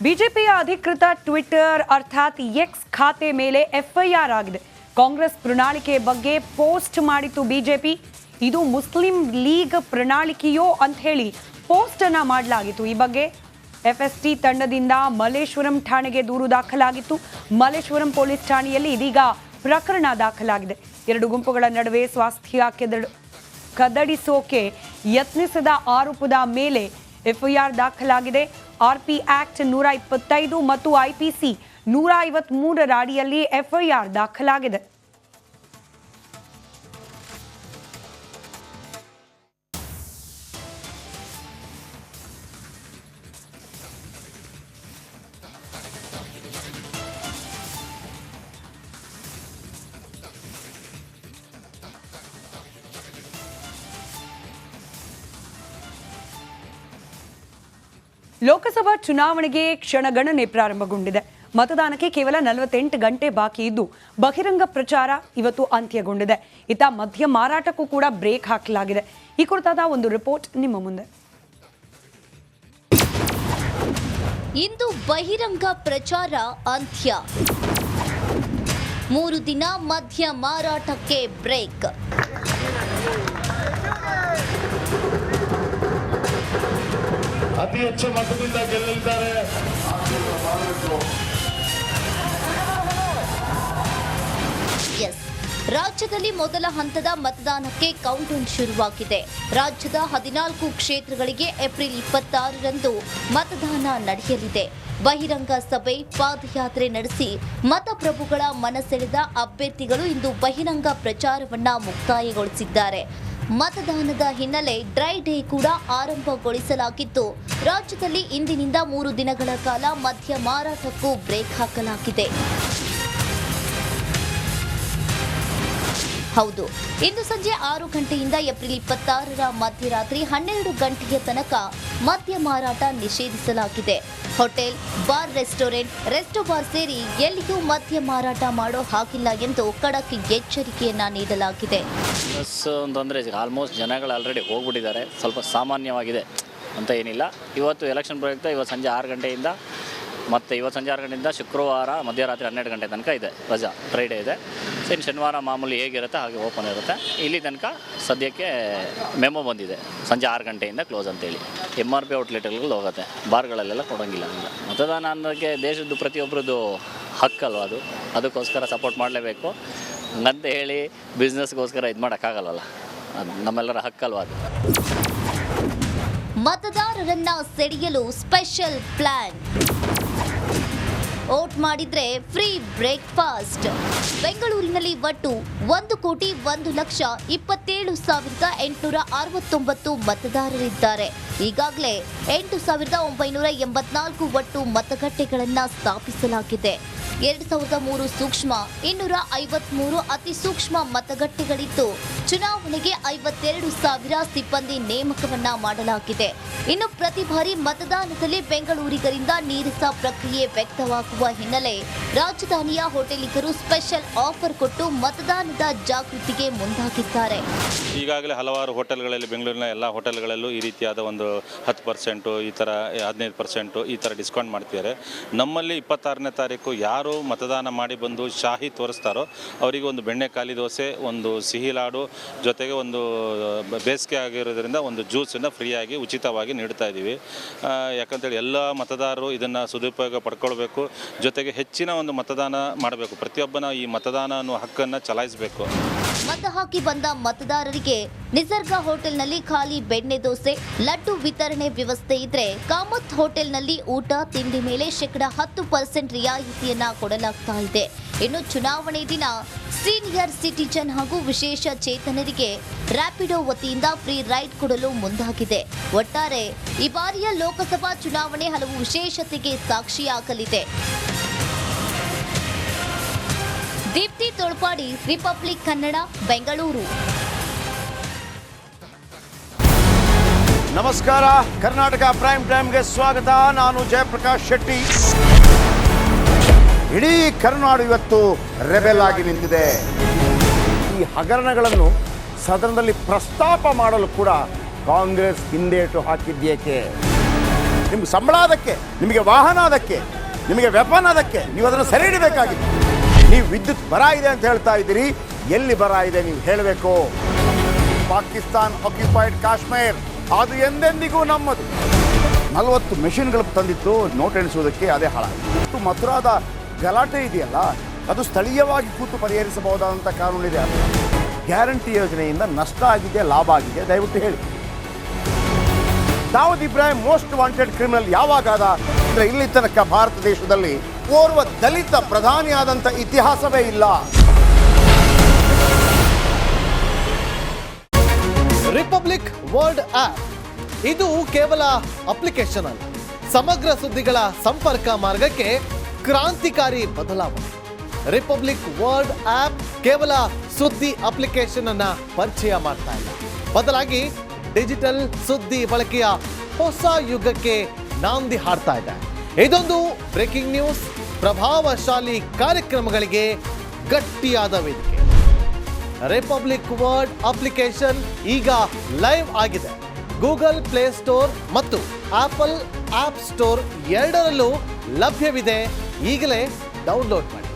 ಬಿಜೆಪಿಯ ಅಧಿಕೃತ ಟ್ವಿಟರ್ ಅರ್ಥಾತ್ ಎಕ್ಸ್ ಖಾತೆ ಮೇಲೆ ಎಫ್ಐಆರ್ ಆಗಿದೆ. ಕಾಂಗ್ರೆಸ್ ಪ್ರಣಾಳಿಕೆ ಬಗ್ಗೆ ಪೋಸ್ಟ್ ಮಾಡಿತ್ತು ಬಿಜೆಪಿ. ಇದು ಮುಸ್ಲಿಂ ಲೀಗ್ ಪ್ರಣಾಳಿಕೆಯೋ ಅಂತ ಹೇಳಿ ಪೋಸ್ಟ್ ಅನ್ನ ಮಾಡಲಾಗಿತ್ತು. ಈ ಬಗ್ಗೆ ಎಫ್ಎಸ್ಟಿ ತಂಡದಿಂದ ಮಲ್ಲೇಶ್ವರಂ ಠಾಣೆಗೆ ದೂರು ದಾಖಲಾಗಿತ್ತು. ಮಲ್ಲೇಶ್ವರಂ ಪೊಲೀಸ್ ಠಾಣೆಯಲ್ಲಿ ಇದೀಗ ಪ್ರಕರಣ ದಾಖಲಾಗಿದೆ. ಎರಡು ಗುಂಪುಗಳ ನಡುವೆ ಸ್ವಾಸ್ಥ್ಯ ಕದಡಿಸೋಕೆ ಯತ್ನಿಸಿದ ಆರೋಪದ ಮೇಲೆ ಎಫ್ಐಆರ್ ದಾಖಲಾಗಿದೆ. ಆರ್ಪಿ ಆಕ್ಟ್ 125 ಮತ್ತು ಐಪಿಸಿ 153ರ ಅಡಿಯಲ್ಲಿ ಎಫ್ಐಆರ್ ದಾಖಲಾಗಿದೆ. ಲೋಕಸಭಾ ಚುನಾವಣೆಗೆ ಕ್ಷಣಗಣನೆ ಪ್ರಾರಂಭಗೊಂಡಿದೆ. ಮತದಾನಕ್ಕೆ ಕೇವಲ 48 ಗಂಟೆ ಬಾಕಿ ಇದ್ದು ಬಹಿರಂಗ ಪ್ರಚಾರ ಇವತ್ತು ಅಂತ್ಯಗೊಂಡಿದೆ. ಇತ್ತ ಮದ್ಯ ಮಾರಾಟಕ್ಕೂ ಕೂಡ ಬ್ರೇಕ್ ಹಾಕಲಾಗಿದೆ. ಈ ಕುರಿತಾದ ಒಂದು ರಿಪೋರ್ಟ್ ನಿಮ್ಮ ಮುಂದೆ. ಇಂದು ಬಹಿರಂಗ ಪ್ರಚಾರ ಅಂತ್ಯ. 3 ದಿನ ಮದ್ಯ ಮಾರಾಟಕ್ಕೆ ಬ್ರೇಕ್. ಅತಿ ಹೆಚ್ಚು ಮತದಿಂದ ಗೆಲ್ಲಲಿದ್ದಾರೆ. ರಾಜ್ಯದಲ್ಲಿ ಮೊದಲ ಹಂತದ ಮತದಾನಕ್ಕೆ ಕೌಂಟೌನ್ ಶುರುವಾಗಿದೆ. ರಾಜ್ಯದ 14 ಕ್ಷೇತ್ರಗಳಿಗೆ ಏಪ್ರಿಲ್ 26ರಂದು ಮತದಾನ ನಡೆಯಲಿದೆ. ಬಹಿರಂಗ ಸಭೆ, ಪಾದಯಾತ್ರೆ ನಡೆಸಿ ಮತಪ್ರಭುಗಳ ಮನಸೆಳೆದ ಅಭ್ಯರ್ಥಿಗಳು ಇಂದು ಬಹಿರಂಗ ಪ್ರಚಾರವನ್ನ ಮುಕ್ತಾಯಗೊಳಿಸಿದ್ದಾರೆ. ಮತದಾನದ ಹಿನ್ನೆಲೆ ಡ್ರೈ ಡೇ ಕೂಡ ಆರಂಭಗೊಳಿಸಲಾಗಿದ್ದು, ರಾಜ್ಯದಲ್ಲಿ ಇಂದಿನಿಂದ 3 ದಿನಗಳ ಕಾಲ ಮದ್ಯ ಮಾರಾಟಕ್ಕೂ ಬ್ರೇಕ್ ಹಾಕಲಾಗಿದೆ. ಹೌದು, ಇಂದು ಸಂಜೆ 6 ಗಂಟೆಯಿಂದ ಏಪ್ರಿಲ್ 26ರ ಮಧ್ಯರಾತ್ರಿ 12 ಗಂಟೆಯ ತನಕ ಮದ್ಯ ಮಾರಾಟ ನಿಷೇಧಿಸಲಾಗಿದೆ. ಹೋಟೆಲ್, ಬಾರ್, ರೆಸ್ಟೋ ಬಾರ್ ಸೇರಿ ಎಲ್ಲಿಯೂ ಮದ್ಯ ಮಾರಾಟ ಮಾಡೋ ಹಾಗಿಲ್ಲ ಎಂದು ಖಡಕ್ ಎಚ್ಚರಿಕೆಯನ್ನ ನೀಡಲಾಗಿದೆ. ಅಂತಂದರೆ ಆಲ್ಮೋಸ್ಟ್ ಜನಗಳು ಆಲ್ರೆಡಿ ಹೋಗ್ಬಿಟ್ಟಿದ್ದಾರೆ. ಸ್ವಲ್ಪ ಸಾಮಾನ್ಯವಾಗಿದೆ ಅಂತ ಏನಿಲ್ಲ. ಇವತ್ತು ಎಲೆಕ್ಷನ್ ಪ್ರಯುಕ್ತ ಇವತ್ತು ಸಂಜೆ 6 ಗಂಟೆಯಿಂದ ಮತ್ತು ಇವತ್ತು ಸಂಜೆ 6 ಗಂಟೆಯಿಂದ ಶುಕ್ರವಾರ ಮಧ್ಯರಾತ್ರಿ 12 ಗಂಟೆ ತನಕ ಇದೆ ರಜಾ, ಫ್ರೈಡೇ ಇದೆ. ಸೊ ಇನ್ನು ಶನಿವಾರ ಮಾಮೂಲಿ ಹೇಗಿರುತ್ತೆ ಹಾಗೆ ಓಪನ್ ಇರುತ್ತೆ. ಇಲ್ಲಿ ತನಕ ಸದ್ಯಕ್ಕೆ ಮೆಮೊ ಬಂದಿದೆ, ಸಂಜೆ 6 ಗಂಟೆಯಿಂದ ಕ್ಲೋಸ್ ಅಂತೇಳಿ. MRP ಔಟ್ಲೆಟ್ಗಳಿಗೆ ಹೋಗುತ್ತೆ, ಬಾರ್ಗಳಲ್ಲೆಲ್ಲ ಕೊಡೋಂಗಿಲ್ಲ. ಮತದಾನ ಅನ್ನೋಕ್ಕೆ ದೇಶದ್ದು ಪ್ರತಿಯೊಬ್ಬರದ್ದು ಹಕ್ಕಲ್ವ ಅದು. ಅದಕ್ಕೋಸ್ಕರ ಸಪೋರ್ಟ್ ಮಾಡಲೇಬೇಕು. ಹಂಗಂತ ಹೇಳಿ ಬಿಸ್ನೆಸ್ಗೋಸ್ಕರ ಇದು ಮಾಡೋಕ್ಕಾಗಲ್ಲಲ್ಲ, ಅದು ನಮ್ಮೆಲ್ಲರ ಹಕ್ಕಲ್ವ ಅದು. ಮತದಾರರನ್ನ ಸೆಳೆಯಲು ಸ್ಪೆಷಲ್ ಪ್ಲಾನ್. ವೋಟ್ ಮಾಡಿದ್ರೆ ಫ್ರೀ ಬ್ರೇಕ್ಫಾಸ್ಟ್. ಬೆಂಗಳೂರಿನಲ್ಲಿ ಒಟ್ಟು 1,01,27,869 ಮತದಾರರಿದ್ದಾರೆ. ಈಗಾಗಲೇ 8,984 ಒಟ್ಟು ಮತಗಟ್ಟೆಗಳನ್ನು ಸ್ಥಾಪಿಸಲಾಗಿದೆ. 2003 ಸೂಕ್ಷ್ಮ, 253 ಅತಿ ಸೂಕ್ಷ್ಮ ಮತಗಟ್ಟೆಗಳಿದ್ದು, ಚುನಾವಣೆಗೆ 52,000 ಸಿಬ್ಬಂದಿ ನೇಮಕವನ್ನ ಮಾಡಲಾಗಿದೆ. ಇನ್ನು ಪ್ರತಿ ಬಾರಿ ಮತದಾನದಲ್ಲಿ ಬೆಂಗಳೂರಿಗರಿಂದ ನೀರಸ ಪ್ರಕ್ರಿಯೆ ವ್ಯಕ್ತವಾಗುವ ಹಿನ್ನೆಲೆ ರಾಜಧಾನಿಯ ಹೋಟೆಲಿಗರು ಸ್ಪೆಷಲ್ ಆಫರ್ ಕೊಟ್ಟು ಮತದಾನದ ಜಾಗೃತಿಗೆ ಮುಂದಾಗಿದ್ದಾರೆ. ಈಗಾಗಲೇ ಹಲವಾರು ಹೋಟೆಲ್ಗಳಲ್ಲಿ, ಬೆಂಗಳೂರಿನ ಎಲ್ಲ ಹೋಟೆಲ್ಗಳಲ್ಲೂ ಈ ರೀತಿಯಾದ ಒಂದು 10%, ಈ ಥರ 15% ಈ ಥರ ಡಿಸ್ಕೌಂಟ್ ಮಾಡ್ತಿದ್ದಾರೆ. ನಮ್ಮಲ್ಲಿ 26ನೇ ತಾರೀಕು ಯಾರು ಮತದಾನ ಮಾಡಿ ಬಂದು ಶಾಹಿ ತೋರಿಸ್ತಾರೋ ಅವರಿಗೆ ಒಂದು ಬೆಣ್ಣೆಕಾಲಿ ದೋಸೆ, ಒಂದು ಸಿಹಿ ಲಾಡು, ಜೊತೆಗೆ ಒಂದು ಬೇಸಿಗೆ ಆಗಿರೋದ್ರಿಂದ ಒಂದು ಜ್ಯೂಸನ್ನು ಫ್ರೀಯಾಗಿ ಉಚಿತವಾಗಿ ನೀಡ್ತಾ ಇದ್ದೀವಿ. ಯಾಕಂತೇಳಿ ಎಲ್ಲ ಮತದಾರರು ಇದನ್ನು ಸದುಪಯೋಗ ಪಡ್ಕೊಳ್ಬೇಕು. ಜೊತೆಗೆ ಹೆಚ್ಚಿನ ಒಂದು ಮತದಾನ ಮಾಡಬೇಕು. ಪ್ರತಿಯೊಬ್ಬನ ಈ ಮತದಾನ ಅನ್ನೋ ಹಕ್ಕನ್ನು ಚಲಾಯಿಸಬೇಕು. ಮತ ಹಾಕಿ ಬಂದ ಮತದಾರರಿಗೆ ನಿಸರ್ಗ ಹೋಟೆಲ್ನಲ್ಲಿ ಖಾಲಿ ಬೆಣ್ಣೆ ದೋಸೆ, ಲಡ್ಡು ವಿತರಣೆ ವ್ಯವಸ್ಥೆ ಇದ್ರೆ, ಕಾಮತ್ ಹೋಟೆಲ್ನಲ್ಲಿ ಊಟ ತಿಂಡಿ ಮೇಲೆ 10% ರಿಯಾಯಿತಿಯನ್ನ ಕೊಡಲಾಗ್ತಾ ಇದೆ. ಇನ್ನು ಚುನಾವಣೆ ದಿನ ಸೀನಿಯರ್ ಸಿಟಿಜನ್ ಹಾಗೂ ವಿಶೇಷ ಚೇತನರಿಗೆ ರ್ಯಾಪಿಡೋ ವತಿಯಿಂದ ಫ್ರೀ ರೈಡ್ ಕೊಡಲು ಮುಂದಾಗಿದೆ. ಒಟ್ಟಾರೆ ಈ ಬಾರಿಯ ಲೋಕಸಭಾ ಚುನಾವಣೆ ಹಲವು ವಿಶೇಷತೆಗೆ ಸಾಕ್ಷಿಯಾಗಲಿದೆ. ದೀಪ್ತಿ ತೋಳ್ಪಾಡಿ, ರಿಪಬ್ಲಿಕ್ ಕನ್ನಡ, ಬೆಂಗಳೂರು. ನಮಸ್ಕಾರ, ಕರ್ನಾಟಕ ಪ್ರೈಮ್ ಟೈಮ್ಗೆ ಸ್ವಾಗತ. ನಾನು ಜಯಪ್ರಕಾಶ್ ಶೆಟ್ಟಿ. ಇಡೀ ಕರುನಾಡು ಇವತ್ತು ರೆಬೆಲ್ ಆಗಿ ನಿಂತಿದೆ. ಈ ಹಗರಣಗಳನ್ನು ಸದನದಲ್ಲಿ ಪ್ರಸ್ತಾಪ ಮಾಡಲು ಕೂಡ ಕಾಂಗ್ರೆಸ್ ಹಿಂದೇಟು ಹಾಕಿದ್ದೇಕೆ? ನಿಮ್ಗೆ ಸಂಬಳ ಅದಕ್ಕೆ, ನಿಮಗೆ ವಾಹನ ಅದಕ್ಕೆ, ನಿಮಗೆ ವೆಪನ್ ಅದಕ್ಕೆ, ನೀವು ಅದನ್ನು ಸೆರೆ ಹಿಡಿಬೇಕಾಗಿತ್ತು. ನೀವು ವಿದ್ಯುತ್ ಬರ ಇದೆ ಅಂತ ಹೇಳ್ತಾ ಇದ್ದೀರಿ, ಎಲ್ಲಿ ಬರ ಇದೆ ನೀವು ಹೇಳಬೇಕು. ಪಾಕಿಸ್ತಾನ್ ಆಕ್ಯುಪೈಡ್ ಕಾಶ್ಮೀರ್ ಅದು ಎಂದೆಂದಿಗೂ ನಮ್ಮದು. 40 ಮೆಷಿನ್ಗಳು ತಂದಿತ್ತು ನೋಟ್ ಎಣಿಸುವುದಕ್ಕೆ, ಅದೇ ಹಾಳಾಗಿದೆ. ಮಥುರಾದ ಗಲಾಟೆ ಇದೆಯಲ್ಲ, ಅದು ಸ್ಥಳೀಯವಾಗಿ ಕೂತು ಪರಿಹರಿಸಬಹುದಾದಂಥ ಕಾನೂನಿದೆ. ಗ್ಯಾರಂಟಿ ಯೋಜನೆಯಿಂದ ನಷ್ಟ ಆಗಿದೆ, ಲಾಭ ಆಗಿದೆ, ದಯವಿಟ್ಟು ಹೇಳಿ. Dawood Ibrahim most wanted criminal ಯಾವಾಗಾದ ಅಂದರೆ ಇಲ್ಲಿ ತನಕ ಭಾರತ ದೇಶದಲ್ಲಿ ಓರ್ವ ದಲಿತ ಪ್ರಧಾನಿಯಾದಂಥ ಇತಿಹಾಸವೇ ಇಲ್ಲ. ರಿಪಬ್ಲಿಕ್ ವರ್ಲ್ಡ್ ಆಪ್ ಇದು ಕೇವಲ ಅಪ್ಲಿಕೇಶನ್ ಅಲ್ಲ, ಸಮಗ್ರ ಸುದ್ದಿಗಳ ಸಂಪರ್ಕ ಮಾರ್ಗಕ್ಕೆ ಕ್ರಾಂತಿಕಾರಿ ಬದಲಾವಣೆ. ರಿಪಬ್ಲಿಕ್ ವರ್ಲ್ಡ್ ಆಪ್ ಕೇವಲ ಸುದ್ದಿ ಅಪ್ಲಿಕೇಶನ್ ಅನ್ನ ಪರಿಚಯ ಮಾಡ್ತಾ ಇಲ್ಲ, ಬದಲಾಗಿ ಡಿಜಿಟಲ್ ಸುದ್ದಿ ಬಳಕೆಯ ಹೊಸ ಯುಗಕ್ಕೆ ನಾಂದಿ ಹಾಡ್ತಾ ಇದೆ. ಇದೊಂದು ಬ್ರೇಕಿಂಗ್ ನ್ಯೂಸ್, ಪ್ರಭಾವಶಾಲಿ ಕಾರ್ಯಕ್ರಮಗಳಿಗೆ ಗಟ್ಟಿಯಾದ ವೇದಿಕೆ. ರಿಪಬ್ಲಿಕ್ ವರ್ಲ್ಡ್ ಅಪ್ಲಿಕೇಶನ್ ಈಗ ಲೈವ್ ಆಗಿದೆ. ಗೂಗಲ್ ಪ್ಲೇ ಸ್ಟೋರ್ ಮತ್ತು ಆಪಲ್ ಆಪ್ ಸ್ಟೋರ್ ಎರಡರಲ್ಲೂ ಲಭ್ಯವಿದೆ. ಈಗಲೇ ಡೌನ್ಲೋಡ್ ಮಾಡಿ.